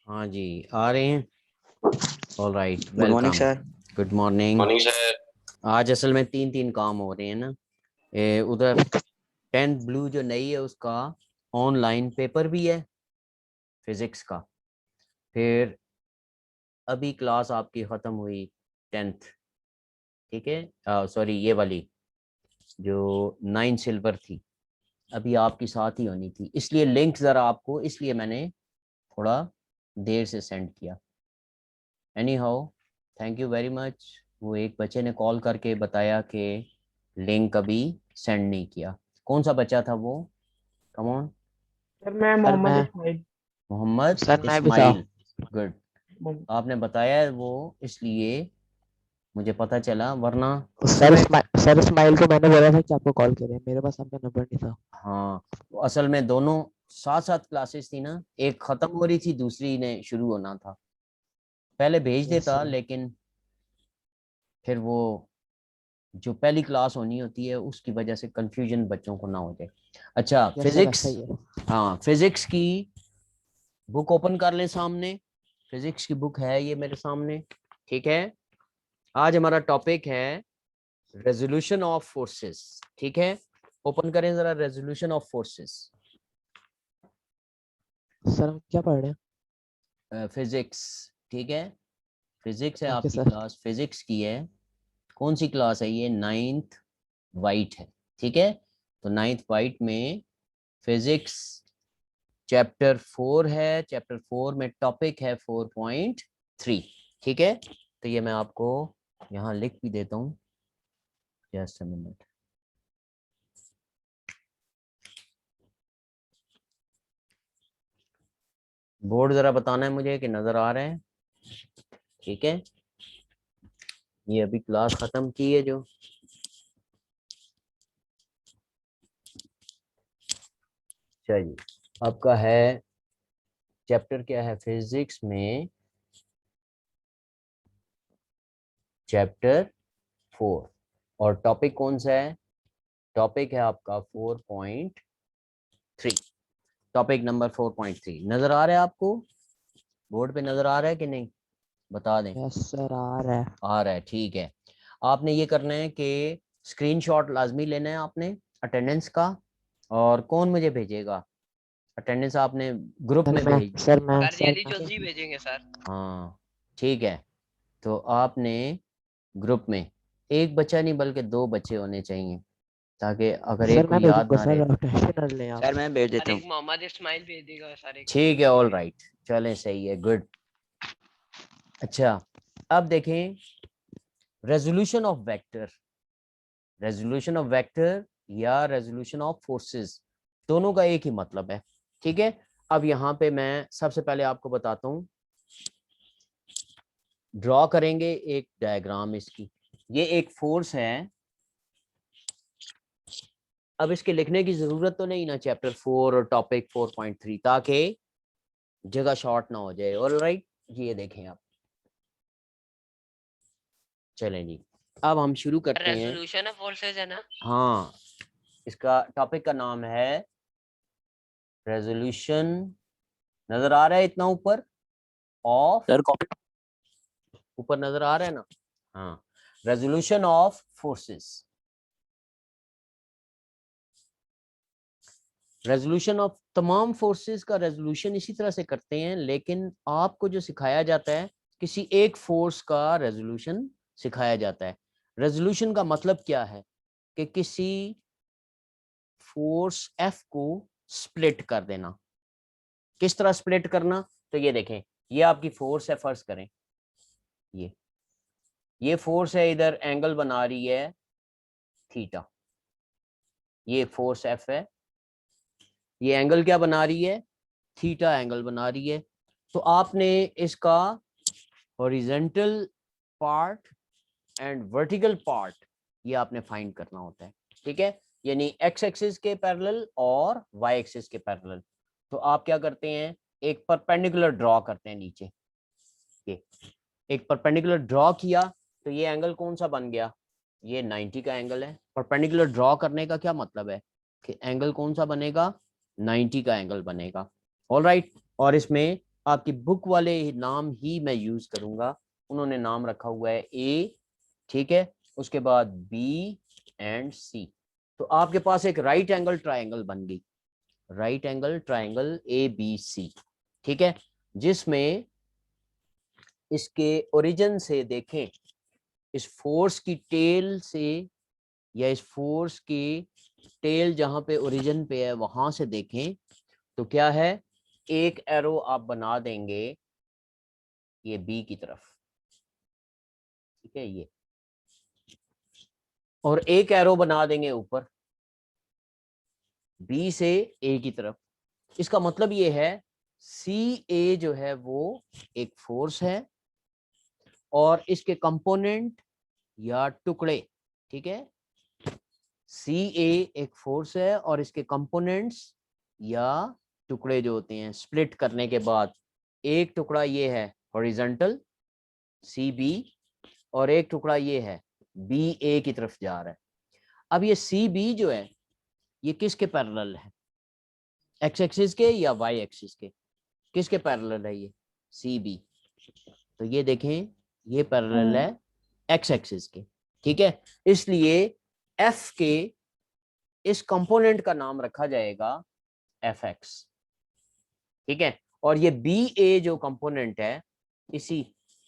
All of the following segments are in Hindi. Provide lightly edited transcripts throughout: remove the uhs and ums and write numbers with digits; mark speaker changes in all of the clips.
Speaker 1: हाँ जी, आ रहे हैं। All right,
Speaker 2: good morning
Speaker 1: welcome.
Speaker 2: Sir.
Speaker 1: Good morning.
Speaker 2: Morning sir.
Speaker 1: आज असल में तीन तीन काम हो रहे हैं ना। उधर 10th ब्लू जो नई है उसका ऑनलाइन पेपर भी है, फिजिक्स का। फिर अभी क्लास आपकी ख़त्म हुई, 10th। ठीक है, सॉरी, ये वाली जो 9 सिल्वर थी, अभी आपकी साथ ही होनी थी, इसलिए लिंक ज़रा आपको, इसलिए मैंने थोड़ा देर से सेंड किया। Any how, thank you very much. वो एक बच्चे ने कॉल करके बताया कि लिंक अभी सेंड नहीं किया। कौन सा बच्चा था वो? Come on.
Speaker 3: सर मैं
Speaker 2: सर
Speaker 3: मोहम्मद
Speaker 2: मैं
Speaker 3: इस्माइल।
Speaker 1: मोहम्मद
Speaker 2: सर मैं भी था।
Speaker 1: इस्माइल। गुड। आपने बताया है वो, इसलिए मुझे पता चला, वरना असल में।
Speaker 2: सर इस्माइल को मैंने बोला था कि आपको कॉल करें, मेरे पास आपका नंबर नहीं था।
Speaker 1: हाँ, वो असल में दोनों साथ साथ क्लासेस थी ना, एक ख़त्म हो रही थी, दूसरी ने शुरू होना था। पहले भेज
Speaker 2: यस
Speaker 1: देता,
Speaker 2: सर।
Speaker 1: लेकिन फिर वो जो पहली क्लास होनी होती है उसकी वजह से कंफ्यूजन बच्चों को ना हो जाए। अच्छा,
Speaker 2: यस सर,
Speaker 1: फिजिक्स।
Speaker 2: ऐसा ही है।
Speaker 1: हाँ, फिजिक्स की बुक ओपन कर ले सामने। फिजिक्स की बुक है ये मेरे सामने। ठीक है, आज हमारा टॉपिक है रेजोल्यूशन ऑफ फोर्सेस। ठीक है, ओपन करें जरा रेजोल्यूशन ऑफ फोर्सेस।
Speaker 2: सर हम क्या पढ़ रहे हैं?
Speaker 1: फिजिक्स। ठीक है, फिजिक्स है
Speaker 2: ओके
Speaker 1: आपकी
Speaker 2: सर।
Speaker 1: क्लास, फिजिक्स की है। कौन सी क्लास है ये? 9th वाइट है। ठीक है, तो 9th वाइट में फिजिक्स चैप्टर 4 है। चैप्टर 4 में टॉपिक है 4.3। ठीक है, तो ये मैं आपको यहाँ लिख भी देता हूँ। Just a minute. बोर्ड जरा बताना है मुझे कि नजर आ रहे हैं। ठीक है, ये अभी क्लास खत्म की है जो। चलिए, आपका है चैप्टर क्या है फिजिक्स में? चैप्टर 4। और टॉपिक कौन सा है? टॉपिक है आपका 4.3। टॉपिक नंबर 4.3 नजर आ रहा है आपको? बोर्ड पे नजर आ रहा है कि नहीं? बता दें।
Speaker 2: यस सर, आ रहा है।
Speaker 1: आ रहा है, ठीक है। आपने ये करना है कि स्क्रीनशॉट लाजमी लेना है आपने अटेंडेंस का। और कौन मुझे भेजेगा अटेंडेंस? आपने ग्रुप
Speaker 2: सर
Speaker 1: में
Speaker 2: मैं
Speaker 1: भेज।
Speaker 2: सर मैं
Speaker 4: सर
Speaker 2: सर
Speaker 4: जेली
Speaker 2: मैं
Speaker 4: चौधरी भेजेंगे सर।
Speaker 1: हाँ, ठीक है। तो आपने ग्रुप में एक बच्चा नहीं बल्कि दो बच्चे होने चाहिए, ताकि अगर एक
Speaker 2: सर
Speaker 1: को
Speaker 2: मैं
Speaker 1: याद
Speaker 2: भेजूंगा
Speaker 1: ना रहे।
Speaker 2: सर, टेंशन न लें आप।
Speaker 5: सर मैं भेज
Speaker 4: सर
Speaker 5: देता हूँ।
Speaker 4: एक मोहम्मद इस्माइल भेज देगा सर, एक
Speaker 1: ठीक है,
Speaker 4: जेली
Speaker 1: ऑल
Speaker 4: भेज।
Speaker 1: राइट, चलें, सही है, गुड। अच्छा, अब देखें resolution of vector. Resolution of vector या रेजोल्यूशन ऑफ फोर्सेस, दोनों का एक ही मतलब है। ठीक है, अब यहाँ पे मैं सबसे पहले आपको बताता हूँ। ड्रॉ करेंगे एक डायग्राम इसकी। ये एक फोर्स है। अब इसके लिखने की जरूरत तो नहीं ना, चैप्टर 4 और टॉपिक 4.3, ताकि जगह शॉर्ट ना हो जाए। ऑल राइट, ये देखें आप। चलें जी, अब हम शुरू करते हैं।
Speaker 4: रेजोल्यूशन ऑफ फोर्सेज है ना?
Speaker 1: हाँ, इसका टॉपिक का नाम है रेजोल्यूशन। नजर आ रहा है इतना ऊपर? Of,
Speaker 5: sir copy.
Speaker 1: ऊपर नजर आ रहा है ना? हाँ, resolution of forces. Resolution of तमाम फोर्सेस का रेजोल्यूशन इसी तरह से करते हैं, लेकिन आपको जो सिखाया जाता है, किसी एक फोर्स का रेजोल्यूशन सिखाया जाता है। रेजोल्यूशन का मतलब क्या है? कि किसी फोर्स एफ को स्प्लिट कर देना। किस तरह स्प्लिट करना? तो ये देखें, ये आपकी फोर्स है, फर्ज करें ये फोर्स है, इधर एंगल बना रही है थीटा। ये फोर्स एफ है, ये एंगल क्या बना रही है? थीटा एंगल बना रही है। तो आपने इसका horizontal part and vertical part ये आपने फाइंड करना होता है। ठीक है, यानी एक्स एक्सिस के पैरेलल और वाई एक्सिस के पैरेलल। तो आप क्या करते हैं, एक परपेंडिकुलर ड्रॉ करते हैं नीचे। ये एक परपेंडिकुलर ड्रॉ किया, तो ये एंगल कौन सा बन गया? ये 90 का एंगल है। परपेंडिकुलर ड्रॉ करने का क्या मतलब है कि एंगल कौन सा बनेगा? 90 का एंगल बनेगा। ऑल राइट, और इसमें आपकी बुक वाले नाम ही मैं यूज करूंगा। उन्होंने नाम रखा हुआ है ए, ठीक है, उसके बाद बी एंड सी। तो आपके पास एक राइट एंगल ट्राइंगल बन गई, right angle triangle A B C, ठीक है, जिसमें इसके ओरिजिन से देखें, इस फोर्स की टेल से या इस फोर्स की टेल जहां पे ओरिजिन पे है वहां से देखें तो क्या है, एक एरो आप बना देंगे ये बी की तरफ, ठीक है, ये, और एक एरो बना देंगे ऊपर बी से ए की तरफ। इसका मतलब ये है सी ए जो है वो एक फोर्स है और इसके कंपोनेंट या टुकड़े, ठीक है, सी ए एक फोर्स है और इसके कंपोनेंट्स या टुकड़े जो होते हैं स्प्लिट करने के बाद, एक टुकड़ा ये है हॉरिजॉन्टल सी बी और एक टुकड़ा ये है बी ए की तरफ जा रहा है। अब ये सी बी जो है ये किसके पैरेलल है, एक्स एक्सिस के या वाई एक्सिस के, किसके पैरेलल है ये सी बी, तो ये देखें ये पैरेलल है एक्स एक्सिस के, ठीक है, इसलिए एफ के इस कंपोनेंट का नाम रखा जाएगा एफ एक्स, ठीक है, और ये बी ए जो कंपोनेंट है इसी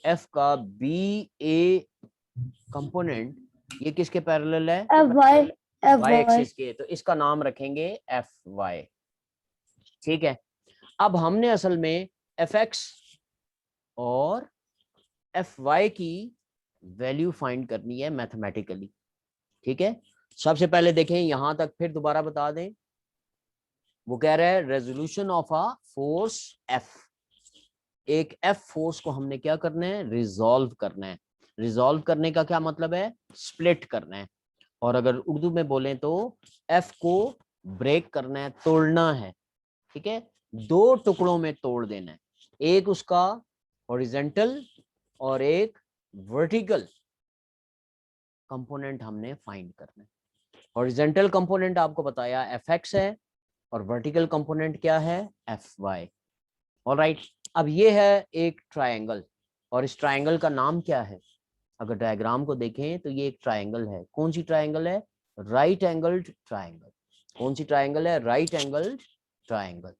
Speaker 1: एफ का बी ए कंपोनेंट ये किसके पैरेलल है, वाई एक्सिस के, तो इसका नाम रखेंगे एफ वाई, ठीक है। अब हमने असल में एफ एक्स और एफ वाई की वैल्यू फाइंड करनी है मैथमेटिकली, ठीक है। सबसे पहले देखें यहां तक, फिर दोबारा बता दें, वो कह रहा है resolution of a force F, एक एफ फोर्स को हमने क्या करना है, रिजॉल्व करना है। रिजॉल्व करने का क्या मतलब है, स्प्लिट करना है, और अगर उर्दू में बोलें तो एफ को ब्रेक करना है, तोड़ना है, ठीक है, दो टुकड़ों में तोड़ देना है, एक उसका हॉरिजॉन्टल और एक वर्टिकल कंपोनेंट हमने फाइंड करना है। हॉरिजॉन्टल कंपोनेंट आपको बताया एफ एक्स है और वर्टिकल कंपोनेंट क्या है, एफ वाई। ऑलराइट, अब ये है एक ट्रायंगल और इस ट्रायंगल का नाम क्या है, अगर डायग्राम को देखें तो ये एक ट्रायंगल है। कौन सी ट्रायंगल है, राइट एंगल्ड ट्रायंगल। कौन सी ट्रायंगल है, राइट एंगल्ड ट्रायंगल।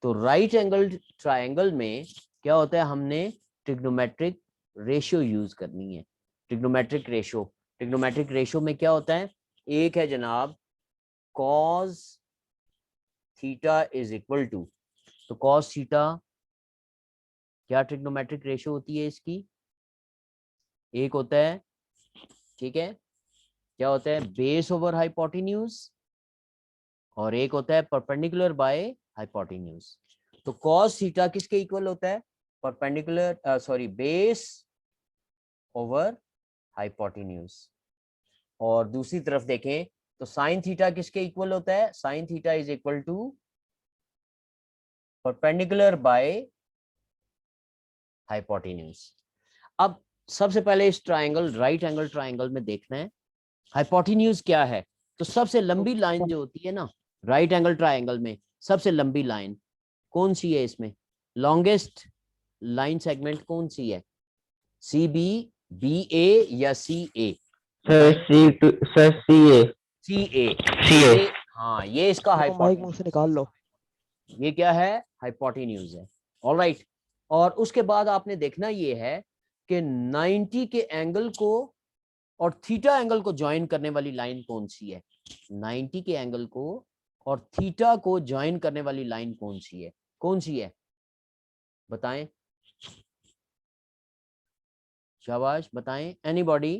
Speaker 1: तो राइट एंगल्ड ट्रायंगल में क्या होता है, हमने ट्रिग्नोमेट्रिक रेशियो यूज करनी है। ट्रिग्नोमेट्रिक रेशियो, ट्रिग्नोमेट्रिक रेशियो में क्या होता है, एक है जनाब cos theta is equal to, तो कॉस थीटा क्या ट्रिग्नोमेट्रिक रेशियो होती है इसकी, एक होता है, ठीक है, क्या होता है, बेस ओवर हाइपोटेन्यूज, और एक होता है परपेंडिकुलर बाय हाइपोटेन्यूज। तो कॉस थीटा किसके इक्वल होता है, perpendicular sorry base over hypotenuse. और दूसरी तरफ देखें तो साइन थीटा किसके इक्वल होता है, sine theta is equal to perpendicular by hypotenuse. अब सबसे पहले इस ट्रायंगल राइट एंगल ट्रायंगल में देखना है हाइपोटेन्यूज क्या है। तो सबसे लंबी लाइन जो होती है ना राइट एंगल ट्रायंगल में, सबसे लंबी लाइन कौन सी है इसमें, लॉन्गेस्ट लाइन सेगमेंट कौन सी है, सी बी, बी ए या C A,
Speaker 2: sir
Speaker 1: C A,
Speaker 2: C ए।
Speaker 1: हाँ ये इसका
Speaker 2: माइक मुंह
Speaker 1: हाइपोटेन्यूज,
Speaker 2: से निकाल लो।
Speaker 1: ये क्या है, हाइपोटेन्यूज है। ऑलराइट, और उसके बाद आपने देखना ये है कि 90 के एंगल को और थीटा एंगल को ज्वाइन करने वाली लाइन कौन सी है, 90 के एंगल को और थीटा को ज्वाइन करने वाली लाइन कौन सी है, कौन सी है बताएं, शाबाश बताएं एनीबॉडी।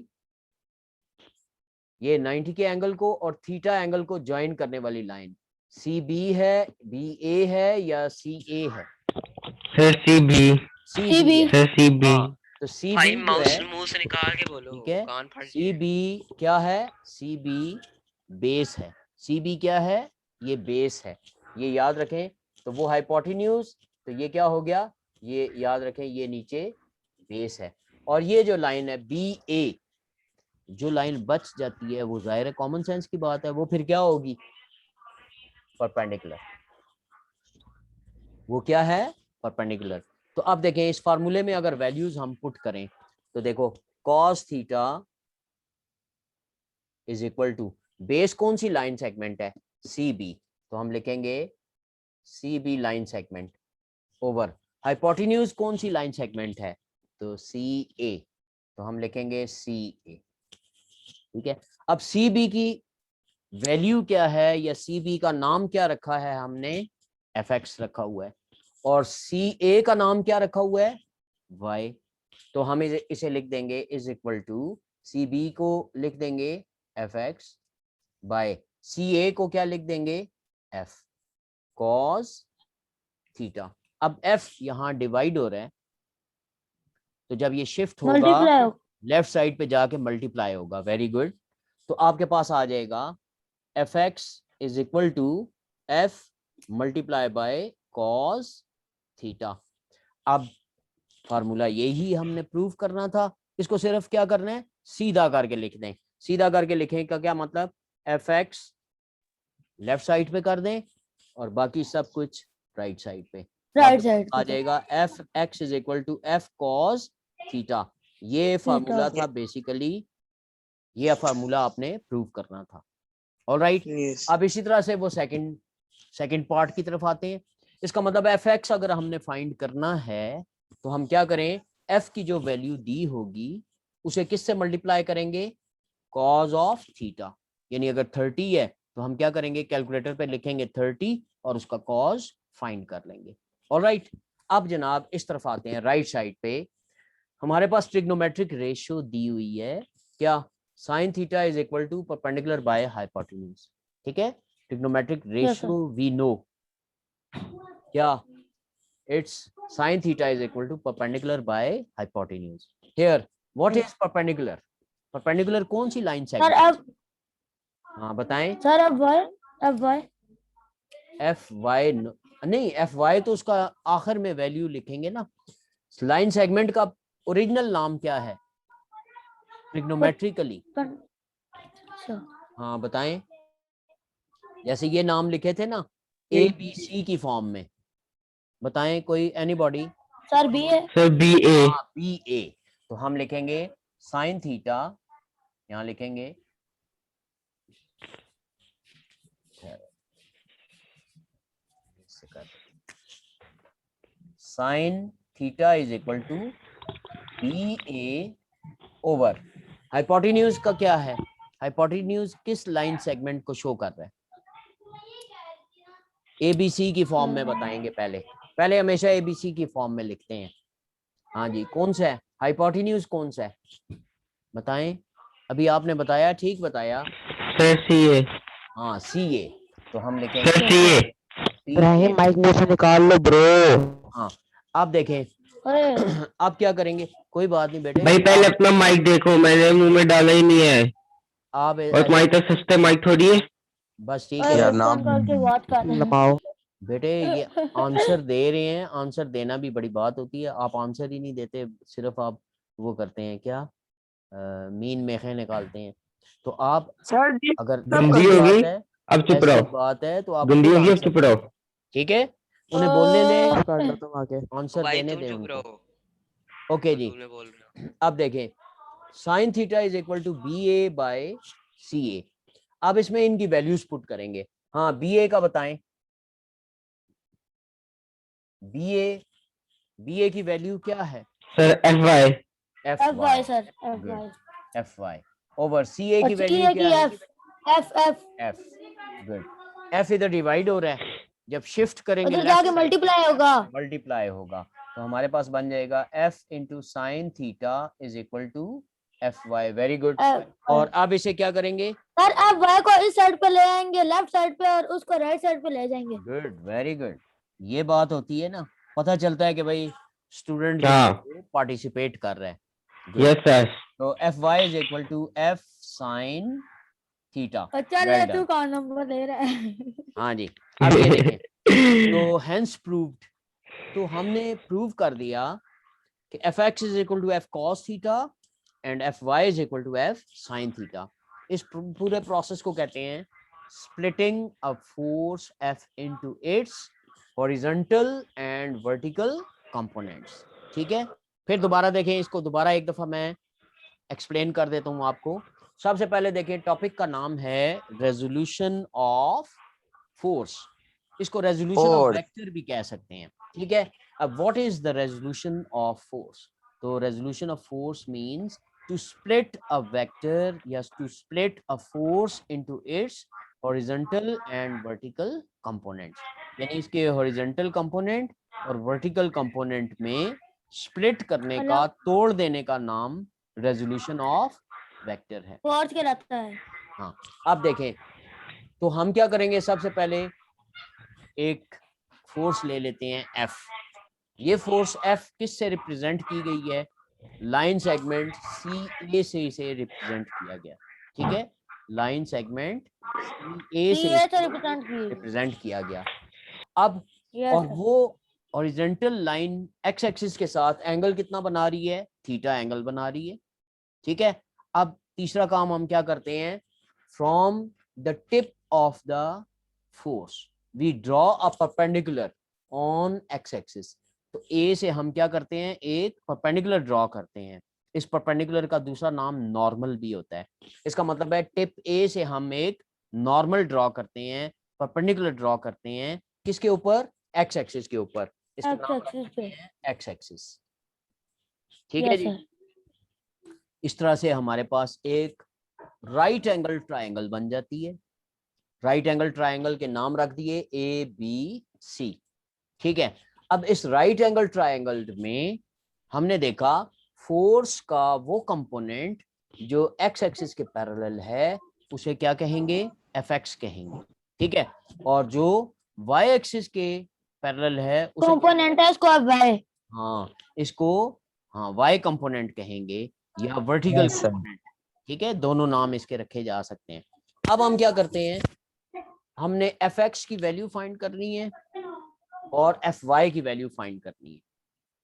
Speaker 1: ये 90 के एंगल को और थीटा एंगल को ज्वाइन करने वाली लाइन सी बी है, बी ए है या सी ए है,
Speaker 2: sir C B.
Speaker 1: C B है।
Speaker 2: Sir C B.
Speaker 1: हाँ, तो सी
Speaker 4: भाई
Speaker 1: बी जो
Speaker 4: माउस
Speaker 1: है,
Speaker 4: मुंह से निकाल के बोलो,
Speaker 1: ठीक है,
Speaker 4: कान फट
Speaker 1: सी बी क्या है, सी बी बेस है, सी बी क्या है, ये बेस है, ये याद रखें। तो वो हाइपोटेन्यूज, तो ये क्या हो गया, ये याद रखें, ये नीचे बेस है। और ये जो लाइन है बी ए, जो लाइन बच जाती है वो जाहिर है कॉमन सेंस की बात है, वो फिर क्या होगी, परपेंडिकुलर। वो क्या है, परपेंडिकुलर। तो अब देखें इस फार्मूले में अगर वैल्यूज हम पुट करें तो देखो cos theta is equal to, base कौन सी लाइन सेगमेंट है, सी बी, तो हम लिखेंगे C B line segment over hypotenuse कौन सी लाइन सेगमेंट है, तो सी ए, तो हम लिखेंगे सी ए। ठीक है, अब सी बी की वैल्यू क्या है या सी बी का नाम क्या रखा है हमने, एफ एक्स रखा हुआ है, और सी ए का नाम क्या रखा हुआ है, वाई, तो हम इसे लिख देंगे is equal to, C B को लिख देंगे F X by C A को क्या लिख देंगे, एफ कॉस थीटा। अब एफ यहाँ डिवाइड हो रहा है, तो जब ये शिफ्ट होगा लेफ्ट साइड पे जाके मल्टीप्लाई होगा, वेरी गुड, तो आपके पास आ जाएगा F X is equal to F multiply by cos theta. अब फार्मूला यही हमने प्रूव करना था, इसको सिर्फ क्या करना है, सीधा करके लिख दें। सीधा करके लिखें का क्या मतलब, एफ एक्स लेफ्ट साइड पे कर दें और बाकी सब कुछ राइट साइड पे,
Speaker 3: राइट साइड
Speaker 1: आ जाएगा F X is equal to F cos theta. ये फार्मूला था बेसिकली, ये फार्मूला आपने प्रूव करना था। ऑलराइट, अब इसी तरह से वो सेकंड पार्ट की तरफ आते हैं। इसका मतलब एफ एक्स अगर हमने फाइंड करना है तो हम क्या करें, एफ की जो वैल्यू दी होगी उसे किससे मल्टीप्लाई करेंगे, कॉज ऑफ थीटा, यानी अगर 30 है तो हम क्या करेंगे, कैलकुलेटर पे लिखेंगे 30 और उसका कॉज फाइंड कर लेंगे। ऑलराइट, अब जनाब इस तरफ आते हैं, राइट साइड पे हमारे पास ट्रिग्नोमेट्रिक रेशियो दी हुई है, क्या, sine theta is equal to perpendicular by hypotenuse. ठीक है, ट्रिग्नोमेट्रिक रेशियो वी नो क्या, it's sin theta is equal to perpendicular by hypotenuse. Here, what is perpendicular? Perpendicular कौन सी लाइन
Speaker 3: सर
Speaker 1: सेगमेंट,
Speaker 3: अब
Speaker 1: हाँ बताएं।
Speaker 3: सर अब वाई
Speaker 1: एफ वाई नहीं, एफ वाई तो उसका आखिर में वैल्यू लिखेंगे ना। लाइन सेगमेंट का ओरिजिनल नाम क्या है ट्रिग्नोमेट्रिकली, हाँ बताएं। जैसे ये नाम लिखे थे ना ए बी सी की फॉर्म में, बताएं कोई, एनीबॉडी।
Speaker 3: सर बी है,
Speaker 2: सर बी ए,
Speaker 1: हाँ बी ए, तो हम लिखेंगे साइन थीटा, यहाँ लिखेंगे sine theta is equal to B A over hypotenuse का क्या है, हाइपोटेन्यूज किस लाइन सेगमेंट को शो कर रहा है, एबीसी की फॉर्म में बताएंगे, पहले हमेशा एबीसी की फॉर्म में लिखते हैं। हाँ जी, कौन सा है हाइपोटेन्यूज, कौन सा है बताएं। अभी आपने बताया, ठीक बताया
Speaker 2: सर सी ए,
Speaker 1: हाँ सी ए, तो हम लिखेंगे
Speaker 2: सर सी ए। इब्राहिम माइक में से निकाल लो ब्रो।
Speaker 1: हाँ, आप देखें आप क्या करेंगे, कोई बात नहीं बेटे,
Speaker 2: भाई पहले अपना माइक देखो, मैंने मुंह में डाला ही नहीं है,
Speaker 1: आप
Speaker 2: और तुम्हारी तो सस्ते माइक थोड़ी है।
Speaker 1: बस ठीक है
Speaker 2: यार नाम
Speaker 3: नाम
Speaker 1: बेटे, ये आंसर दे रहे हैं, आंसर देना भी बड़ी बात होती है, आप आंसर ही नहीं देते, सिर्फ आप वो करते हैं क्या, मीन मेखे निकालते हैं। तो आप
Speaker 2: सर जी
Speaker 1: अगर
Speaker 2: गंदी
Speaker 1: ऐसी
Speaker 2: होगी,
Speaker 1: बात है,
Speaker 2: अब चुप
Speaker 1: ऐसी
Speaker 2: रहो,
Speaker 1: बात है तो आप
Speaker 2: गंदी
Speaker 1: खुद
Speaker 2: होगी, अब
Speaker 1: आंसर
Speaker 2: चुप
Speaker 1: दें।
Speaker 2: रहो।
Speaker 1: ठीक है, उन्हें बोलने दें,
Speaker 2: कर लो तुम आगे।
Speaker 1: आंसर
Speaker 4: भाई
Speaker 1: देने
Speaker 4: तुम
Speaker 1: दें
Speaker 4: चुप
Speaker 1: उनको।
Speaker 4: रहो,
Speaker 1: ओके जी,
Speaker 4: तुमने बोल रहे हो।
Speaker 1: अब देखें sine theta is equal to B A by C A. अब इसमें इनकी वैल्यूज पुट करेंगे। हाँ, बी ए का बताएं, बी ए की वैल्यू क्या है,
Speaker 2: sir F Y,
Speaker 1: F
Speaker 3: Y
Speaker 1: Y,
Speaker 3: sir F Y
Speaker 1: F Y over C A की
Speaker 3: सी
Speaker 1: वैल्यू
Speaker 3: ए
Speaker 1: क्या
Speaker 3: की
Speaker 1: है,
Speaker 3: F F
Speaker 1: F, good, F इधर डिवाइड हो रहा है, जब शिफ्ट करेंगे
Speaker 3: उधर जाके मल्टीप्लाई होगा,
Speaker 1: मल्टीप्लाई होगा, तो हमारे पास बन जाएगा F into sine theta is equal to F Y, very good. और अब इसे क्या करेंगे,
Speaker 3: सर एफ वाई को इस साइड पे ले आएंगे लेफ्ट साइड पे और उसको राइट साइड पे ले जाएंगे।
Speaker 1: गुड, वेरी गुड, ये बात होती है ना, पता चलता है कि भाई स्टूडेंट पार्टिसिपेट कर रहा है।
Speaker 2: Yes sir.
Speaker 1: तो F Y is equal to F sine theta,
Speaker 3: चल तू कौन नंबर ले रहा है।
Speaker 1: हाँ जी, अब ये देखें, तो हेंस प्रूव्ड, तो हमने प्रूव कर दिया कि F X is equal to F cos theta and F Y is equal to F sine theta. इस पूरे प्रोसेस को कहते हैं splitting a force F into its horizontal and vertical components. ठीक है, फिर दोबारा देखें इसको, दोबारा एक दफा मैं एक्सप्लेन कर देता हूँ आपको। सबसे पहले देखें, टॉपिक का नाम है रेजोल्यूशन ऑफ फोर्स। इसको रेजोल्यूशन ऑफ
Speaker 2: फोर्स।
Speaker 1: वेक्टर भी कह सकते हैं। ठीक है, अब what is the resolution of force? तो resolution of force means to split a vector या to split a force into its horizontal and vertical components. यानी इसके हॉरिजॉन्टल कंपोनेंट और वर्टिकल कंपोनेंट में स्प्लिट करने का, तोड़ देने का नाम रेजोल्यूशन ऑफ वेक्टर है।
Speaker 3: फोर्स कहलाता है।
Speaker 1: हाँ, अब देखें तो हम क्या करेंगे, सबसे पहले एक फोर्स ले लेते हैं F। ये फोर्स F किस से रिप्रेजेंट की गई है? लाइन सेगमेंट CA से इसे रिप्रेजेंट किया गया। ठीक है, लाइन सेगमेंट CA से
Speaker 3: सीए से रिप्रेजेंट की।
Speaker 1: रिप्रेजेंट किया गया। अब
Speaker 3: यस
Speaker 1: और वो हॉरिजॉन्टल लाइन एक्स एक्सिस के साथ एंगल कितना बना रही है? थीटा एंगल बना रही है। ठीक है, अब तीसरा काम हम क्या करते हैं, from the tip of the force we draw a perpendicular on X axis. तो ए से हम क्या करते हैं, एक परपेंडिकुलर ड्रॉ करते हैं। इस परपेंडिकुलर का दूसरा नाम नॉर्मल भी होता है। इसका मतलब है टिप ए से हम एक नॉर्मल ड्रॉ करते हैं, परपेंडिकुलर ड्रॉ करते हैं, किसके ऊपर? एक्स एक्सिस के ऊपर। इसका
Speaker 3: एक्स
Speaker 1: नाम
Speaker 3: एक्सिस
Speaker 1: रखते
Speaker 3: पे।
Speaker 1: हैं एक्स एक्सिस। ठीक है
Speaker 3: यस
Speaker 1: जी।
Speaker 3: सर।
Speaker 1: इस तरह से हमारे पास एक राइट एंगल ट्रायंगल बन जाती है। राइट एंगल ट्रायंगल के नाम रख दिए ABC। ठीक है, अब इस राइट एंगल ट्रायंगल में हमने देखा फोर्स का वो कंपोनेंट जो एक्स एक्सिस के पैरेलल है उसे क्या कहेंगे? FX कहेंगे। ठीक है, और जो वाई एक्सिस के पैरेलल है उसे
Speaker 3: कंपोनेंट है इसको अब वाई।
Speaker 1: हाँ, इसको हाँ वाई कंपोनेंट कहेंगे या वर्टिकल
Speaker 2: Yes, sir.
Speaker 1: कंपोनेंट। ठीक है, दोनों नाम इसके रखे जा सकते हैं। अब हम क्या करते हैं, हमने FX की वैल्यू फाइंड करनी है और FY की वैल्यू फाइंड करनी है।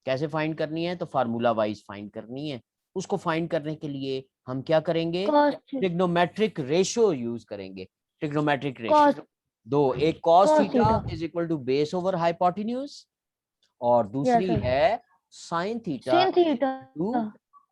Speaker 1: कैसे फाइंड करनी है? तो फार्मूला वाइज फाइंड करनी है। उसको फाइंड करने के लिए हम क्या करेंगे? ट्रिग्नोमेट्रिक रेशियो यूज करेंगे। ट्रिग्नोमेट्रिक रेशियो दो, एक cos
Speaker 3: cos
Speaker 1: theta
Speaker 3: theta
Speaker 1: is equal to base over hypotenuse और दूसरी
Speaker 3: sir.
Speaker 1: है sin theta
Speaker 3: sin theta
Speaker 1: to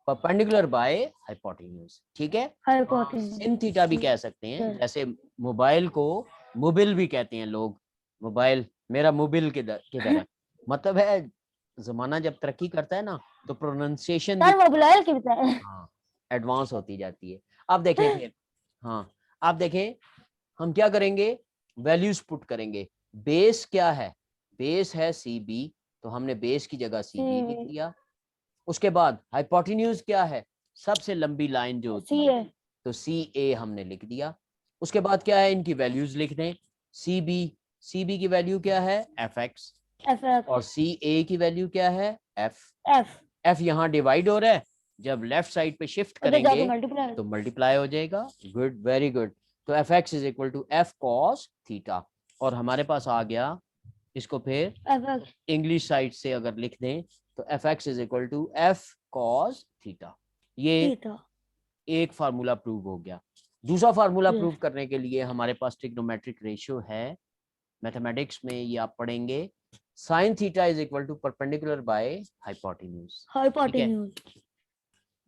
Speaker 1: perpendicular by hypotenuse. ठीक है,
Speaker 3: hypotenuse।
Speaker 1: sin थीटा भी कह सकते हैं,
Speaker 3: Yes.
Speaker 1: जैसे मोबाइल को मोबिल भी कहते हैं लोग। मोबाइल मेरा मोबिल किधर है, मतलब है जमाना जब तरक्की करता है ना तो प्रोनाउंसिएशन भी
Speaker 3: सर मोबाइल की बताए।
Speaker 1: हाँ एडवांस होती जाती है। अब देखें फिर, हाँ आप देखें हम क्या करेंगे, वैल्यूज पुट करेंगे। बेस क्या है? बेस है CB, तो हमने बेस की जगह CB लिख दिया। उसके बाद हाइपोटेन्यूज क्या है? सबसे लंबी लाइन जो होती है, तो CA हमने लिख दिया। उसके बाद क्या है, इनकी वैल्यूज लिख दें। CB की वैल्यू क्या है? FX। और CA की वैल्यू क्या है? F यहाँ डिवाइड हो रहा है, जब लेफ्ट साइड पे शिफ्ट करेंगे तो मल्टीप्लाई हो जाएगा। Good, very good. तो FX is equal to F cos theta. और हमारे पास आ गया, इसको फिर इंग्लिश साइड से अगर लिख दें तो FX is equal to F cos theta. ये एक फार्मूला प्रूव हो गया। दूसरा फार्मूला प्रूव करने के लिए हमारे पास ट्रिग्नोमेट्रिक रेशियो है। मैथमेटिक्स में ये आप पढ़ेंगे, sin theta is equal to perpendicular by hypotenuse.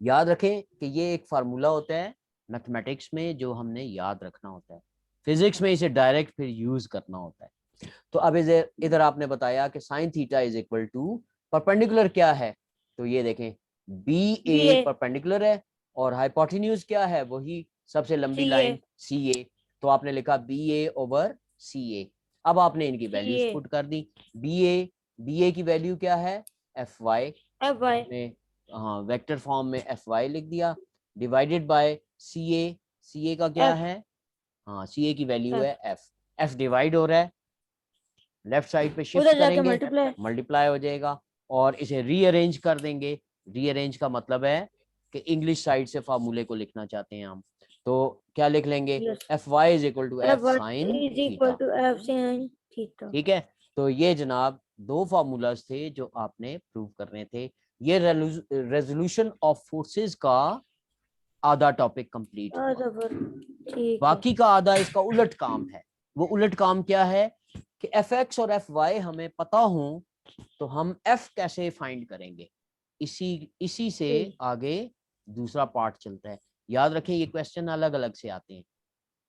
Speaker 1: याद रखें कि ये एक फार्मूला होता है मैथमेटिक्स में जो हमने याद रखना होता है। फिजिक्स में इसे डायरेक्ट फिर यूज करना होता है। तो अब इधर आपने बताया कि sin theta is equal to perpendicular क्या है, तो ये देखें BA परपेंडिकुलर है और हाइपोटेन्यूज क्या है, वही सबसे लंबी लाइन CA। तो आपने लिखा BA ओवर CA। अब आपने इनकी वैल्यूज पुट कर दी। BA की वैल्यू क्या है? FY। में हाँ वेक्टर फॉर्म में FY लिख दिया, डिवाइडेड बाय CA का क्या है? हाँ CA की वैल्यू है F डिवाइड हो रहा है, लेफ्ट साइड पे शिफ्ट करेंगे मल्टीप्लाई हो जाएगा और इसे रीअरेंज कर देंगे। रीअरेंज का मतलब है कि इंग्लिश साइड से फार्मूले को लिखना चाहते हैं हम, तो क्या लिख लेंगे? FY is equal to F sin theta. ठीक है, तो ये जनाब दो फार्मूलाज थे जो आपने प्रूव करने थे। ये रेजोल्यूशन ऑफ फोर्सेस का आधा टॉपिक कंप्लीट हुआ। बाकी का आधा इसका उलट काम है। वो उलट काम क्या है कि FX और FY हमें पता हो तो हम एफ कैसे फाइंड करेंगे, इसी से आगे दूसरा पार्ट चलता है। याद रखें ये क्वेश्चन अलग अलग से आते हैं।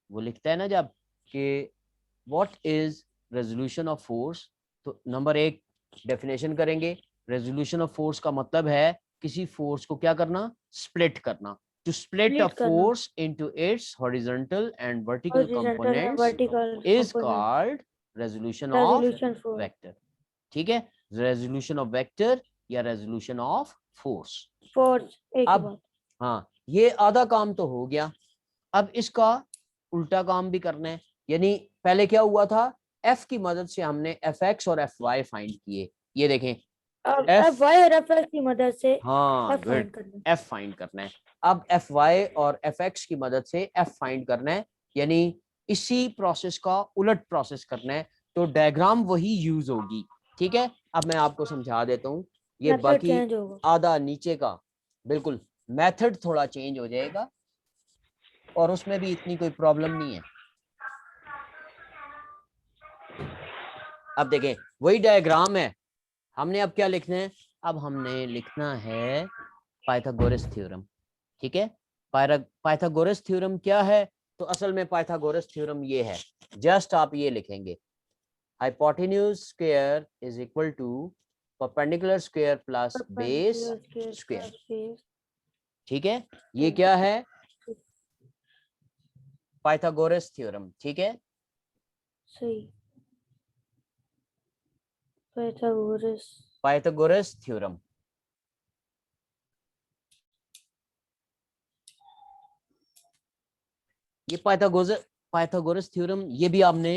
Speaker 1: वो लिखता है ना जब कि what is resolution of force, तो नंबर 1 डेफिनेशन करेंगे। रेजोल्यूशन ऑफ फोर्स का मतलब है किसी फोर्स को क्या करना, स्प्लिट करना। टू स्प्लिट अ
Speaker 3: Split करना।
Speaker 1: Force into its horizontal and vertical
Speaker 3: Horizontal and
Speaker 1: components
Speaker 3: vertical
Speaker 1: is
Speaker 3: component।
Speaker 1: Called resolution of
Speaker 3: Resolution for
Speaker 1: vector. ठीक है, रेजोल्यूशन ऑफ वेक्टर या रेजोल्यूशन ऑफ फोर्स।
Speaker 3: force एक ही
Speaker 1: अब
Speaker 3: बात।
Speaker 1: हाँ, ये आधा काम तो हो गया। अब इसका उल्टा काम भी करना है। यानी पहले क्या हुआ था, एफ की मदद से हमने एफ एक्स और एफ वाई फाइंड किए। ये देखें
Speaker 3: अब
Speaker 1: F-
Speaker 3: fy और fx की मदद से
Speaker 1: हाँ
Speaker 3: f फाइंड
Speaker 1: गुड,
Speaker 3: करना है।
Speaker 1: एफ फाइंड करना है। अब एफ वाई और एफ एक्स की मदद से एफ फाइंड करना है, यानी इसी प्रोसेस का उलट प्रोसेस करना है। तो डायग्राम वही यूज होगी। ठीक है, अब मैं आपको समझा देता हूँ। ये
Speaker 3: मेथड
Speaker 1: बाकी
Speaker 3: चेंज होगा।
Speaker 1: आधा नीचे का बिल्कुल मेथड थोड़ा चेंज हो जाएगा और उसमें भी इतनी कोई प्रॉब्लम नहीं है। अब देखें वही डायग्राम है, हमने अब क्या लिखना है, अब हमने लिखना है पाइथागोरस थ्योरम। ठीक है, पाइथागोरस थ्योरम क्या है, तो असल में पाइथागोरस थ्योरम ये है। जस्ट आप ये लिखेंगे hypotenuse square is equal to perpendicular square plus base square. ठीक है, ये क्या है, पाइथागोरस थ्योरम। ठीक है,
Speaker 3: सही। Pythagoras
Speaker 1: Pythagoras theorem. ये पाइथागोरस थ्योरम ये भी आपने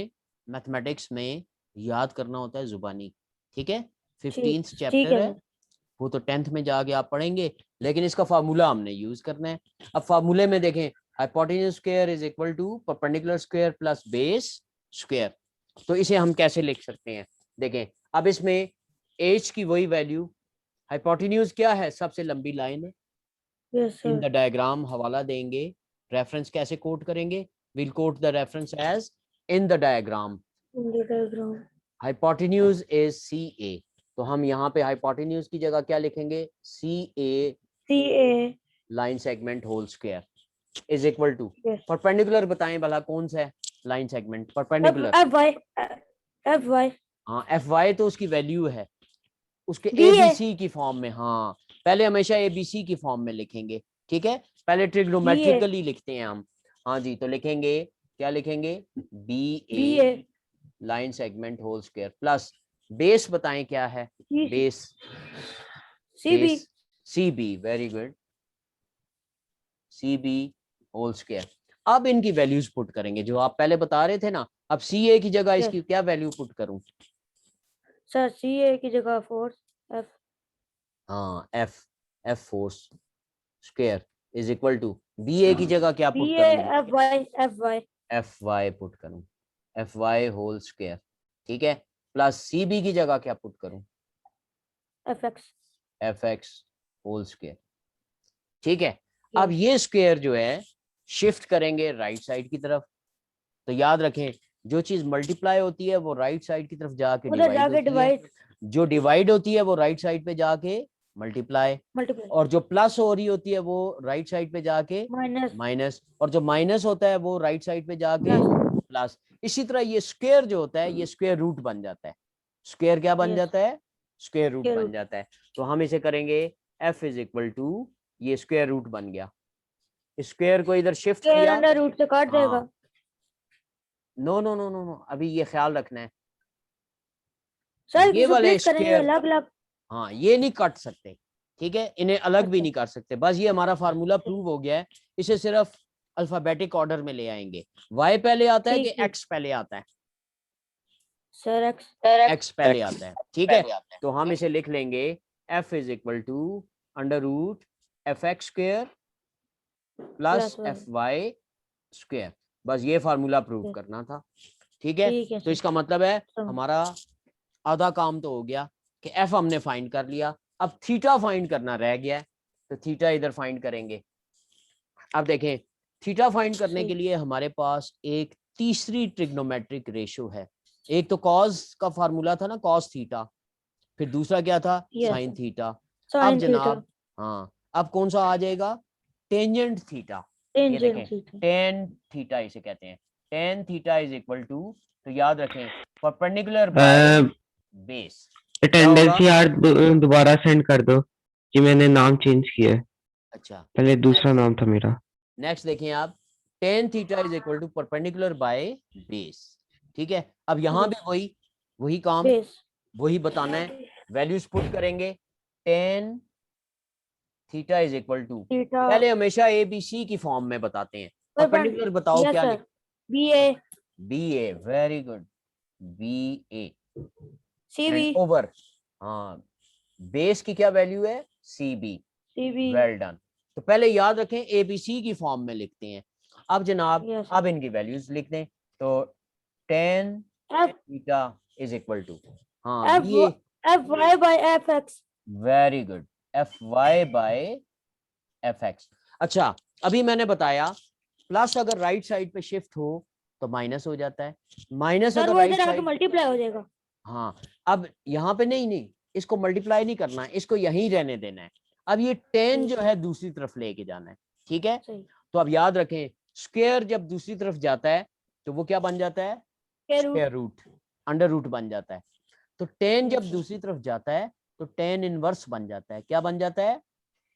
Speaker 1: मैथमेटिक्स में याद करना होता है जुबानी। ठीक है, 15th
Speaker 3: ठीक
Speaker 1: चैप्टर
Speaker 3: है
Speaker 1: है, वो तो 10th में जाके आप पढ़ेंगे, लेकिन इसका फार्मूला हमने यूज करना है। अब फार्मूले में देखें hypotenuse square is equal to perpendicular square plus base square. तो इसे हम कैसे लिख सकते हैं, देखें अब इसमें h की वही वैल्यू, हाइपोटेन्यूज क्या है, सबसे लंबी लाइन है।
Speaker 3: यस
Speaker 1: इन
Speaker 3: सर।
Speaker 1: द डायग्राम हवाला देंगे, रेफरेंस कैसे कोट करेंगे, will quote the reference as in the diagram.
Speaker 3: In the diagram
Speaker 1: hypotenuse is C A, तो हम यहाँ पे हाइपोटेन्यूज की जगह क्या लिखेंगे, C A
Speaker 3: C A
Speaker 1: line segment whole square is equal to
Speaker 3: yes
Speaker 1: perpendicular, बताएं भला कौन सा है line segment
Speaker 3: F
Speaker 1: perpendicular.
Speaker 3: F Y
Speaker 1: हाँ एफ वाई तो उसकी वैल्यू है, उसके
Speaker 3: बी है
Speaker 1: एबीसी की फॉर्म में। हाँ पहले हमेशा एबीसी की फॉर्म में लिखेंगे। ठीक है, पहले
Speaker 3: बी है
Speaker 1: ट्रिग्नोमेट्रिकली लिखते हैं हम। हाँ जी, तो लिखेंगे क्या लिखेंगे, बी
Speaker 3: बी
Speaker 1: ए
Speaker 3: है
Speaker 1: line segment whole square plus base, बताएं क्या है, base
Speaker 3: C B
Speaker 1: base C B, very good, C B whole square. अब इनकी वैल्यूज पुट करेंगे जो आप पहले बता रहे थे ना। अब सी ए की जगह इसकी क्या वैल्यू पुट करूं,
Speaker 3: सर सी ए की जगह फोर्स एफ
Speaker 1: हाँ F force square is equal to B A की जगह क्या
Speaker 3: बी
Speaker 1: पुट
Speaker 3: ए
Speaker 1: करूं,
Speaker 3: F Y
Speaker 1: F Y put करूं, एफ वाई होल स्क्वायर। ठीक है, प्लस सी बी की जगह क्या पुट करूं,
Speaker 3: F X
Speaker 1: F X whole square. ठीक है, अब ये स्क्वायर जो है शिफ्ट करेंगे राइट साइड की तरफ। तो याद रखें जो चीज मल्टीप्लाई होती है वो राइट साइड की तरफ जाके
Speaker 3: उधर
Speaker 1: डिवाइड
Speaker 3: जाके
Speaker 1: होती है,
Speaker 3: डिवाइड
Speaker 1: जो डिवाइड होती है वो राइट साइड पे जाके मल्टीप्लाई,
Speaker 3: मल्टीप्लाई
Speaker 1: और जो प्लस हो रही होती है वो राइट साइड पे जाके
Speaker 3: माइनस
Speaker 1: माइनस, और जो माइनस होता है वो राइट साइड पे जाके
Speaker 3: प्लस
Speaker 1: प्लस। इसी तरह ये स्क्वायर जो होता है ये स्क्वायर रूट बन जाता है। स्क्वायर क्या बन
Speaker 3: यस
Speaker 1: जाता है, स्क्वायर रूट
Speaker 3: स्क्वायर
Speaker 1: बन
Speaker 3: रूट
Speaker 1: जाता है। तो हम इसे करेंगे f इज इक्वल टू, ये स्क्वायर रूट बन गया, स्क्वायर को इधर शिफ्ट
Speaker 3: स्क्वायर
Speaker 1: किया।
Speaker 3: अंडर रूट से काट जाएगा।
Speaker 1: हाँ no no no no no, अभी ये ख्याल रखना है,
Speaker 3: सर
Speaker 1: ये वाले
Speaker 3: स्प्लिट करेंगे
Speaker 1: स्क्वायर,
Speaker 3: अलग अलग।
Speaker 1: हाँ ये नहीं कट सकते। ठीक है, इन्हें अलग भी
Speaker 3: अच्छा
Speaker 1: नहीं कर सकते। बस ये हमारा फार्मूला प्रूव हो गया है, इसे सिर्फ अल्फाबेटिक ऑर्डर में ले आएंगे। y पहले आता है कि
Speaker 3: ठीक है
Speaker 1: x पहले आता है,
Speaker 3: सर एक्स
Speaker 1: x पहले आता है। ठीक है, तो हम इसे लिख लेंगे f is equal to under root F X square plus
Speaker 3: plus
Speaker 1: F Y square. बस ये फार्मूला प्रूव करना था। ठीक है,
Speaker 3: ठीक है
Speaker 1: तो
Speaker 3: सर
Speaker 1: इसका मतलब है
Speaker 3: समझ।
Speaker 1: हमारा आधा काम तो हो गया कि f हमने फाइंड कर लिया, अब थीटा फाइंड करना रह गया है। तो थीटा इधर फाइंड करेंगे। अब देखें थीटा फाइंड करने के लिए हमारे पास एक तीसरी ट्रिग्नोमेट्रिक रेशियो है। एक तो कॉस का फार्मूला था ना, कॉस थीटा, फिर दूसरा क्या था,
Speaker 3: Yes,
Speaker 1: साइन थीटा। अब
Speaker 3: sin
Speaker 1: जनाब
Speaker 3: theta,
Speaker 1: हाँ, अब कौन सा आ जाएगा, टेंजेंट थीटा। ये
Speaker 3: tangent
Speaker 1: देखें,
Speaker 3: theta.
Speaker 1: टेन थीटा इसे कहते हैं, tan theta is equal to, तो याद रखें परपेंडिकुलर बाय बेस। क्या होगा,
Speaker 5: अटेंडेंस यार दोबारा सेंड कर दो कि मैंने नाम चेंज किया है,
Speaker 1: अच्छा
Speaker 5: पहले दूसरा नाम था मेरा।
Speaker 1: नेक्स्ट देखें आप, tan theta is equal to perpendicular by base. ठीक है, अब यहाँ भी वही वही काम,
Speaker 3: Base.
Speaker 1: वही बताना है, वैल्यूज पुट करेंगे, tan theta is equal to,
Speaker 3: Theta.
Speaker 1: पहले हमेशा ए बी सी की फॉर्म में बताते हैं, परपेंडिकुलर बताओ
Speaker 3: Yes,
Speaker 1: क्या
Speaker 3: sir.
Speaker 1: लिख,
Speaker 3: BA.
Speaker 1: B A, very good, B A
Speaker 3: CV.
Speaker 1: And over, हाँ बेस की क्या वैल्यू है, C B,
Speaker 3: CV.
Speaker 1: Well done. तो पहले याद रखें ए बी सी की फॉर्म में लिखते हैं। अब जनाब
Speaker 3: Yes, sir.
Speaker 1: अब इनकी वैल्यूज लिख दें, तो tan
Speaker 3: F.
Speaker 1: Theta is equal to, हाँ
Speaker 3: F.
Speaker 1: ये
Speaker 3: FY by FX.
Speaker 1: Very good, F Y by F X. अच्छा अभी मैंने बताया प्लस अगर राइट साइड पे शिफ्ट हो तो माइनस हो जाता है, माइनस
Speaker 3: सर
Speaker 1: अगर
Speaker 3: वो
Speaker 1: राइट
Speaker 3: इधर आके
Speaker 1: साइड,
Speaker 3: मल्टीप्लाई हो जाएगा.
Speaker 1: हाँ अब यहाँ पे नहीं, इसको मल्टीप्लाई नहीं करना है, इसको यहीं रहने देना है। अब ये 10 जो है दूसरी तरफ लेके जाना है, ठीक है।
Speaker 3: सही.
Speaker 1: तो अब याद रखें स्क्वायर जब दूसरी तरफ जाता है तो वो क्या बन जाता है,
Speaker 3: Square root.
Speaker 1: Square root, under root बन जाता है। तो 10 जब
Speaker 3: अच्छा.
Speaker 1: दूसरी तरफ जाता है तो 10 इनवर्स बन जाता है, क्या बन जाता है,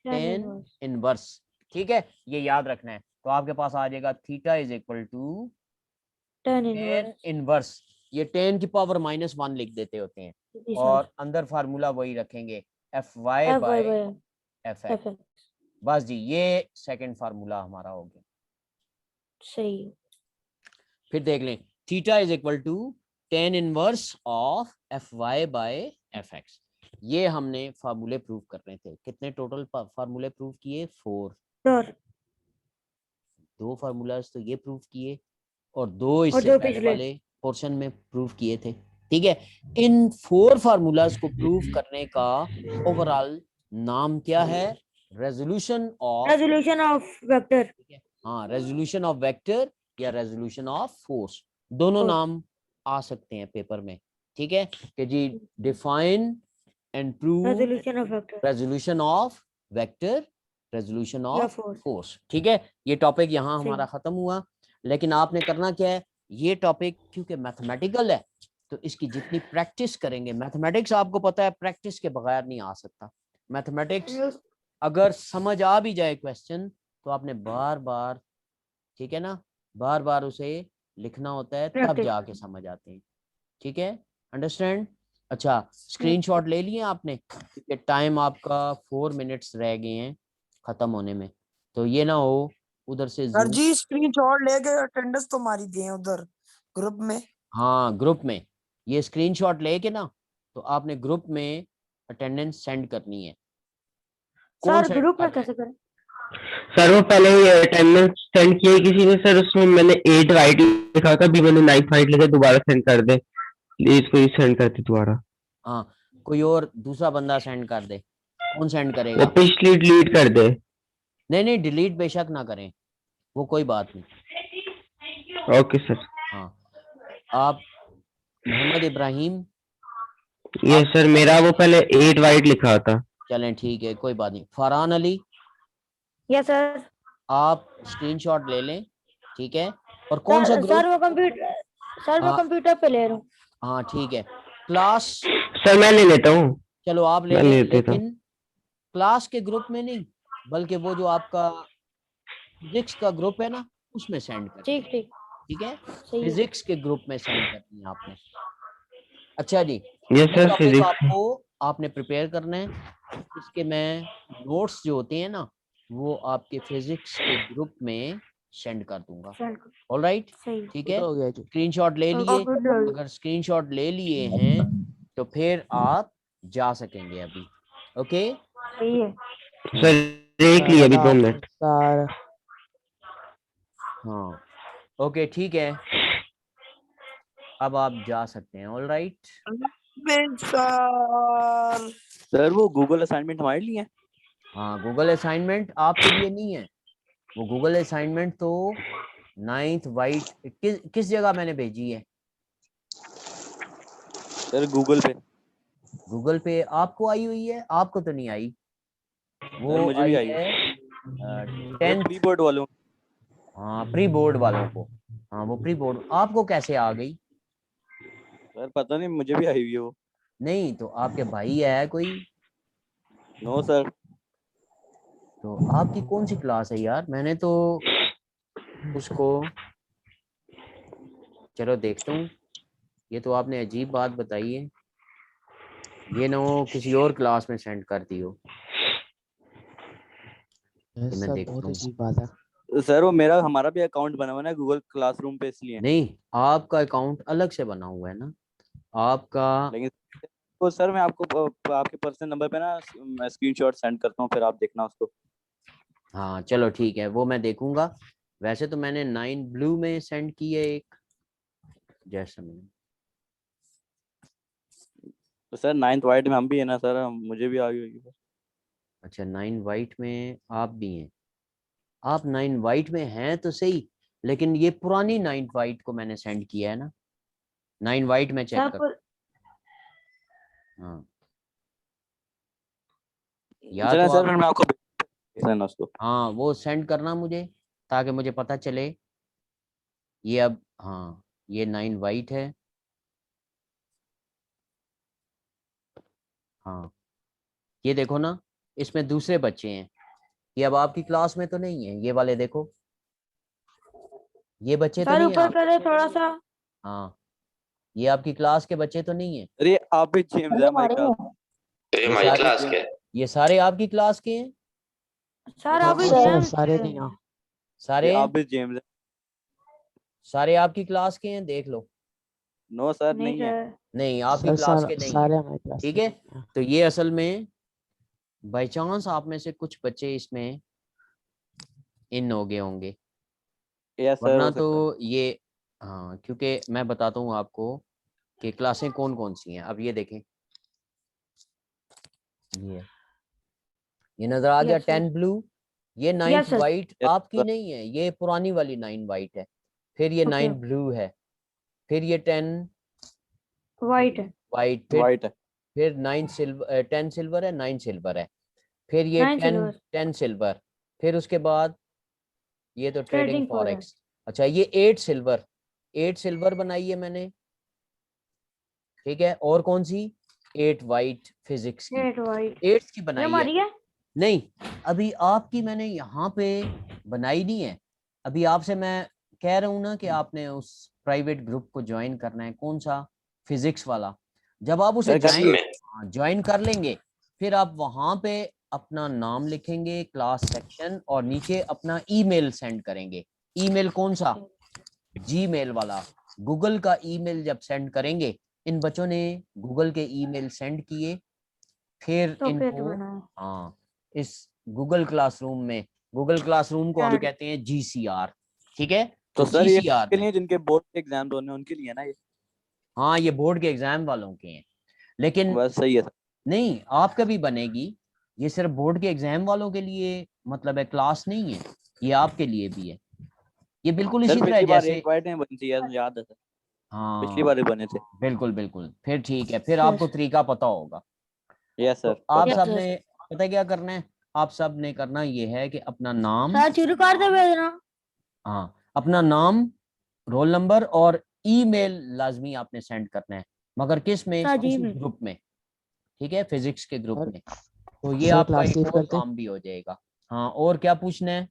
Speaker 3: 10
Speaker 1: 10
Speaker 3: inverse.
Speaker 1: इनवर्स। ठीक है, ये याद रखना है। तो आपके पास आ जाएगा theta is equal to
Speaker 3: 10
Speaker 1: 10
Speaker 3: inverse.
Speaker 1: Inverse, ये 10 की पावर -1 लिख देते होते हैं,
Speaker 3: जी
Speaker 1: और
Speaker 3: सर.
Speaker 1: अंदर फार्मूला वही रखेंगे, F Y
Speaker 3: FY
Speaker 1: by
Speaker 3: by
Speaker 1: F X.
Speaker 3: FX.
Speaker 1: बस जी, ये सेकंड फार्मूला हमारा हो गया।
Speaker 3: सही.
Speaker 1: फिर देख लें, theta is equal to 10 inverse of F Y by F X. ये हमने फार्मूले प्रूव करने थे, कितने टोटल फार्मूले प्रूव किए, 4।
Speaker 3: सर.
Speaker 1: 2 फार्मूलाज तो ये प्रूव किए और 2 इससे
Speaker 3: दो
Speaker 1: पहले
Speaker 3: पिछले.
Speaker 1: वाले पोर्शन में प्रूव किए थे। ठीक है, इन 4 फार्मूलाज को प्रूव करने का ओवरऑल नाम क्या है, resolution of,
Speaker 3: Resolution of vector.
Speaker 1: हाँ रेजोल्यूशन ऑफ वेक्टर या रेजोल्यूशन ऑफ फोर्स, दोनों
Speaker 3: Force.
Speaker 1: नाम आ सकते हैं पेपर में। ठीक है कि जी define and prove
Speaker 3: Resolution of vector.
Speaker 1: Resolution of vector, resolution
Speaker 3: या
Speaker 1: ऑफ
Speaker 3: force.
Speaker 1: फोर्स। ठीक है, ये टॉपिक यहाँ
Speaker 3: सही.
Speaker 1: हमारा खत्म हुआ। लेकिन आपने करना क्या है, ये टॉपिक क्योंकि मैथमेटिकल है तो इसकी जितनी प्रैक्टिस करेंगे, मैथमेटिक्स आपको पता है प्रैक्टिस के बगैर नहीं आ सकता। मैथमेटिक्स अगर समझ आ भी जाए क्वेश्चन तो आपने बार बार, ठीक है ना, बार बार उसे लिखना होता है, तब
Speaker 3: Practice.
Speaker 1: जाके समझ आते हैं। ठीक है, अंडरस्टैंड। अच्छा स्क्रीनशॉट ले लिए आपने, क्योंकि टाइम आपका 4 मिनट्स रह गए हैं खत्म होने में, तो ये ना हो उधर से
Speaker 6: सर
Speaker 1: zoom,
Speaker 6: जी स्क्रीनशॉट लेके अटेंडेंस तो मारी दिए हैं उधर ग्रुप में।
Speaker 1: हाँ ग्रुप में ये स्क्रीनशॉट लेके ना, तो आपने ग्रुप में अटेंडेंस सेंड करनी है। कौन
Speaker 3: सर
Speaker 1: सेंड
Speaker 3: ग्रुप में
Speaker 1: कर रहा है?
Speaker 3: कैसे करें?
Speaker 5: सर वो पहले ही अटेंडेंस सेंड किया किसी ने सर, उसमें मैंने 8 राइट लिखा था, अभी मैंने 9 राइट लिखा, दोबारा सेंड कर दे प्लीज, कोई सेंड करते दोबारा।
Speaker 1: हाँ कोई और दूसरा बंदा सेंड कर दे। कौन सेंड
Speaker 5: वो
Speaker 1: करेगा?
Speaker 5: पिछली डिलीट कर दे।
Speaker 1: नहीं डिलीट बेशक ना करें, वो कोई बात नहीं।
Speaker 5: Okay sir.
Speaker 1: हाँ आप मोहम्मद इब्राहिम,
Speaker 5: ये सर मेरा वो पहले 8 वाइट लिखा था।
Speaker 1: चलें ठीक है कोई बात नहीं। Farhan Ali,
Speaker 3: yes sir.
Speaker 1: आप स्क्रीनशॉट ले लें, ठीक है। और कौन सा
Speaker 3: सर
Speaker 1: ग्रुप?
Speaker 3: वो कंप्यूटर, सर मैं
Speaker 1: हाँ।
Speaker 3: कंप्यूटर पे ले रहा हूँ.
Speaker 1: हाँ ठीक है, क्लास,
Speaker 5: सर मैं ले लेता हूँ।
Speaker 1: चलो आप ले
Speaker 5: मैं
Speaker 1: लें,
Speaker 5: ले लेता हूँ।
Speaker 1: लेकिन क्लास के ग्रुप में नहीं, बल्कि वो जो आपका फिजिक्स का ग्रुप है ना उसमें सेंड कर,
Speaker 3: ठीक ठीक.
Speaker 1: ठीक है,
Speaker 3: सही है.
Speaker 1: फिजिक्स के ग्रुप में सेंड करनी है आपने। अच्छा जी,
Speaker 5: यस
Speaker 1: ये
Speaker 5: सर
Speaker 1: टॉपिक
Speaker 5: फिजिक्स।
Speaker 1: आपको आपने प्रिपेयर करना है, इसके मैं नोट्स जो होते हैं ना वो आपके फिजिक्स के ग्रुप में सेंड कर दूंगा।
Speaker 3: Send कर.
Speaker 1: ऑलराइट,
Speaker 3: सही.
Speaker 1: ठीक है,
Speaker 2: हो गया जी।
Speaker 1: स्क्रीनशॉट ले लिए।
Speaker 3: Okay.
Speaker 1: अगर स्क्रीनशॉट ले लिए हैं तो फिर आप जा सकेंगे अभी। ओके
Speaker 3: सही है.
Speaker 5: सर देख लिया अभी 2 मिनट।
Speaker 2: सर
Speaker 1: हाँ ओके ठीक है, अब आप जा सकते हैं। ऑलराइट
Speaker 6: सर
Speaker 7: सर वो गूगल असाइनमेंट हमारे लिए है?
Speaker 1: हाँ गूगल असाइनमेंट आपके लिए नहीं है, वो गूगल असाइनमेंट तो 9th वाइट किस जगह मैंने भेजी है?
Speaker 7: सर गूगल पे।
Speaker 1: गूगल पे आपको आई हुई है, आपको तो नहीं आई। वो
Speaker 7: मुझे भी आई
Speaker 1: है
Speaker 7: है
Speaker 1: 10th।
Speaker 7: प्री बोर्ड वालों।
Speaker 1: हाँ प्री बोर्ड वालों को। हाँ वो प्री बोर्ड आपको कैसे आ गई?
Speaker 7: सर पता नहीं, मुझे भी आई हुई है वो।
Speaker 1: नहीं तो आपके भाई है कोई?
Speaker 7: No sir.
Speaker 1: तो आपकी कौन सी क्लास है यार? मैंने तो उसको, चलो देखता हूँ। ये तो आपने अजीब बात बताई है, ये ना हो किसी और क्लास में सेंड कर दी हो।
Speaker 2: ये
Speaker 1: ये मैं
Speaker 2: सब
Speaker 1: देखता
Speaker 2: बहुत
Speaker 1: हूँ।
Speaker 2: अजीब बात है।
Speaker 7: सर वो हमारा भी अकाउंट बना हुआ है ना गूगल क्लासरूम पे, इसलिए।
Speaker 1: नहीं, आपका अकाउंट अलग से बना हुआ है ना आपका।
Speaker 7: लेकिन तो सर मैं आपको आपके पर्सनल नंबर पे ना स्क्रीनशॉट सेंड करता हूँ, फिर आप देखना उसको।
Speaker 1: हाँ चलो ठीक है, वो मैं देखूंगा। वैसे तो मैंने 9 ब्लू में सेंड की है एक, जैसा मैंने।
Speaker 7: तो सर 9th वाइट में हम भी है ना सर, मुझे भी आ गई होगी।
Speaker 1: अच्छा 9 वाइट में आप भी हैं। आप 9 वाइट में हैं तो सही, लेकिन ये पुरानी 9 वाइट को मैंने सेंड किया है ना। 9 वाइट में चेक
Speaker 3: सर
Speaker 1: कर।
Speaker 3: पर
Speaker 1: हाँ या
Speaker 7: चलें
Speaker 1: तो
Speaker 7: सर,
Speaker 1: आप,
Speaker 7: फिर मैं आपको देना उसको।
Speaker 1: हाँ वो सेंड करना मुझे, ताकि मुझे पता चले। ये अब हाँ, ये 9 वाइट है। हाँ ये देखो ना, इसमें दूसरे बच्चे हैं। ये अब आपकी क्लास में तो नहीं है, ये वाले देखो, ये बच्चे तो
Speaker 3: सर
Speaker 1: नहीं है
Speaker 3: ऊपर
Speaker 1: आप।
Speaker 3: करे थोड़ा सा।
Speaker 1: हाँ ये आपकी क्लास के बच्चे तो नहीं है।
Speaker 7: अरे आप भी जेम्स है हमारी क्लास।
Speaker 8: ये
Speaker 1: ये
Speaker 8: हमारी
Speaker 1: सारे,
Speaker 8: क्लास के।
Speaker 1: ये सारे आपकी क्लास के हैं।
Speaker 3: सर
Speaker 7: नो
Speaker 3: अभी
Speaker 2: नहीं सर,
Speaker 3: जेम्स
Speaker 2: सारे नहीं हो।
Speaker 1: सारे,
Speaker 7: आप भी जेम्स है।
Speaker 1: सारे आपकी क्लास के हैं, देख लो।
Speaker 7: नो सर
Speaker 3: नहीं
Speaker 7: नहीं है।
Speaker 3: सर।
Speaker 1: नहीं आपकी
Speaker 2: सर
Speaker 1: क्लास के नहीं है।
Speaker 2: सारे हमारे क्लास
Speaker 1: ठीक
Speaker 2: के
Speaker 1: है,
Speaker 2: नहीं हैं।
Speaker 1: तो ये असल में बाई चांस आप में से कुछ बच्चे इसमें इन हो गए होंगे,
Speaker 7: यस सर,
Speaker 1: वरना
Speaker 7: हो
Speaker 1: तो
Speaker 7: सकता है।
Speaker 1: ये। हाँ क्योंकि मैं बताता हूँ आपको कि क्लासें कौन कौन सी हैं। अब ये देखें, ये नजर आ गया
Speaker 3: यस सर।
Speaker 1: 10 ब्लू। ये 9th
Speaker 3: yes sir.
Speaker 1: White
Speaker 7: yes
Speaker 1: आपकी
Speaker 7: सर।
Speaker 1: नहीं है, ये पुरानी वाली 9 वाइट है। फिर ये
Speaker 3: ओके
Speaker 1: 9 ब्लू है। फिर ये 10
Speaker 3: वाइट है।
Speaker 1: वाइट। फिर
Speaker 7: वाइट है।
Speaker 1: फिर 9 सिल्वर, 10 सिल्वर है, 9 सिल्वर है। फिर ये
Speaker 3: 9
Speaker 1: 10,
Speaker 3: सिल्वर
Speaker 1: 10 सिल्वर। फिर उसके बाद ये तो ट्रेडिंग
Speaker 3: ट्रेडिंग फॉर है।
Speaker 1: फॉरेक्स। अच्छा ये 8 सिल्वर, 8 सिल्वर बनाई है मैंने। ठीक है, और कौन सी? 8 वाइट फिजिक्स की,
Speaker 3: 8 वाइट
Speaker 1: 8 की
Speaker 3: ये
Speaker 1: बनाई है।
Speaker 3: हमारी है।
Speaker 1: नहीं, अभी आपकी मैंने यहाँ पे बनाई नहीं है। अभी आपसे मैं कह रहा हूँ ना कि आपने उस प्राइवेट ग्रुप को ज्वाइन करना है, कौन सा? फिजिक्स वाला। जब आप उसे
Speaker 7: सर कर
Speaker 8: इसी
Speaker 1: ज्वाइन,
Speaker 8: में।
Speaker 1: ज्वाइन कर लेंगे, फिर आप वहां पे अपना नाम लिखेंगे, क्लास सेक्शन, और नीचे अपना ईमेल सेंड करेंगे। ईमेल कौन सा? जीमेल वाला। गूगल का ईमेल जब सेंड करेंगे, इन बच्चों ने गूगल के ईमेल सेंड किए, फिर
Speaker 3: तो फिर
Speaker 1: इनको,
Speaker 3: बनाए
Speaker 1: हाँ, इस गूगल क्लासरूम में, गूगल क्लासरूम को हम
Speaker 3: ऐड।
Speaker 1: कहते हैं जीसीआर। ठीक है,
Speaker 7: तो
Speaker 1: तो
Speaker 7: सर ये
Speaker 1: जीसीआर
Speaker 7: के
Speaker 1: में,
Speaker 7: लिए जिनके बोर्ड के एग्जाम होने हैं, उनके लिए ना ये।
Speaker 1: हाँ ये बोर्ड के एग्जाम वालों के हैं, लेकिन
Speaker 7: बस सही है सर।
Speaker 1: नहीं आपका भी बनेगी। ये सिर्फ बोर्ड के एग्जाम वालों के लिए मतलब है, क्लास नहीं है, ये आपके लिए भी है। ये बिल्कुल
Speaker 7: सर
Speaker 1: इसी तरह
Speaker 7: पिछली बार
Speaker 1: जैसे,
Speaker 7: 8 वाइट में बनी थी यार, मुझे याद है सर। पिछली
Speaker 1: हाँ
Speaker 7: बार ही बने थे।
Speaker 1: बिल्कुल बिल्कुल, फिर ठीक है, फिर आपको तरीका पता होगा।
Speaker 7: यस
Speaker 1: तो
Speaker 7: सर,
Speaker 1: आप
Speaker 7: पता।
Speaker 3: यस
Speaker 1: सब
Speaker 3: सर।
Speaker 1: ने, पता है क्या करना है? आप सब ने करना ये है कि अपना नाम,
Speaker 3: सर शुरू कर दे भेजना।
Speaker 1: हाँ अपना नाम, रोल नंबर और ईमेल लाजमी आपने सेंड करना है, मगर किस में?
Speaker 3: सर जी
Speaker 1: किसी
Speaker 3: में।
Speaker 1: ग्रुप में। ठीक है, फिजिक्स के ग्रुप
Speaker 2: सर
Speaker 1: में। तो ये
Speaker 2: सर
Speaker 1: आपका
Speaker 2: क्लास
Speaker 1: एक
Speaker 2: लीव
Speaker 1: और
Speaker 2: करते।
Speaker 1: काम भी हो जाएगा। हाँ और क्या पूछना है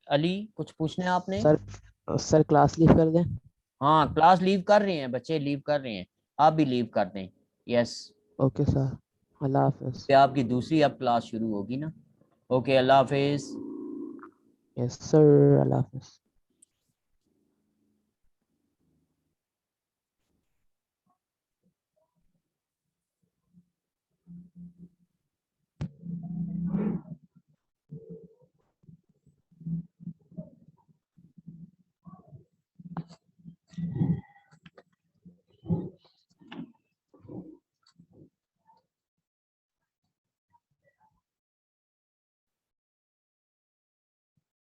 Speaker 1: अली? कुछ पूछना है आपने?
Speaker 2: सर सर क्लास लीव कर दें।
Speaker 1: हाँ क्लास लीव कर रहे हैं, बच्चे लीव कर रहे हैं, आप भी लीव कर दें। यस,
Speaker 2: ओके सर, अल्लाह हाफिज।
Speaker 1: पे आपकी दूसरी अब क्लास शुरू होगी ना। ओके अल्लाह हाफिज।
Speaker 2: यस सर, अल्लाह हाफिज।